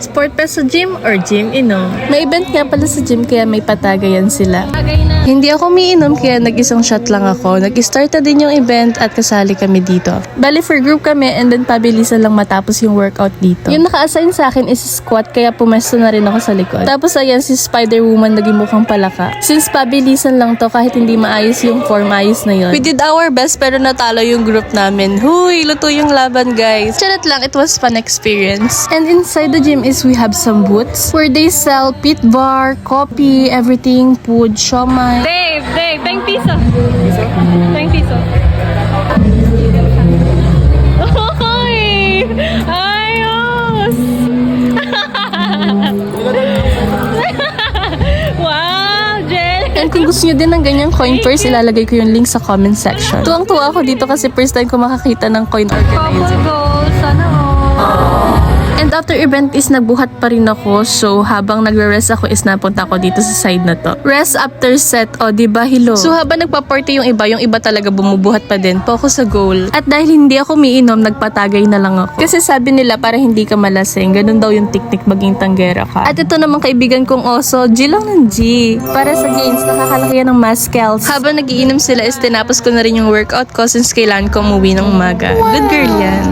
Sport pa sa gym or gym inom? May event nga pala sa gym kaya may patagayan sila. Hindi ako umiinom kaya nag-isang shot lang ako. Nag-start na din yung event at kasali kami dito. Bali for group kami and then pabilisan lang matapos yung workout dito. Yung naka-assign sa akin is squat kaya pumesto na rin ako sa likod. Tapos ayan si Spider-Woman naging mukhang palaka. Since pabilisan lang to kahit hindi maayos yung form, ayos na yun. We did our best pero natalo yung group namin. Huy, luto yung laban guys. Charot lang, it was fun experience. And inside the gym is we have some booths where they sell pit bar, coffee, everything, food, siomai. Dave, 20 piso. 20 piso. Hoy! Ayos! Wow, Jel! And kung gusto nyo din ng ganyang coin purse, ilalagay ko yung link sa comment section. Tuwang-tuwa ako dito kasi first time ko makakita ng coin Couple organizer. goals. Sana all. And after event is nagbuhat pa rin ako. So habang nagre-rest ako is napunta ako dito sa side na to. Rest after set. O diba hilo? So habang nagpa-party yung iba talaga bumubuhat pa din. Focus sa goal. At dahil hindi ako umiinom, nagpatagay na lang ako. Kasi sabi nila para hindi ka malasing. Ganun daw yung technique maging tanggera ka. At ito naman kaibigan kong oso, G lang ng G. Para sa gains, nakakalaki yan ng muscles. Habang nagiinom sila is tinapos ko na rin yung workout ko since kailangan ko umuwi ng umaga. Good girl yan.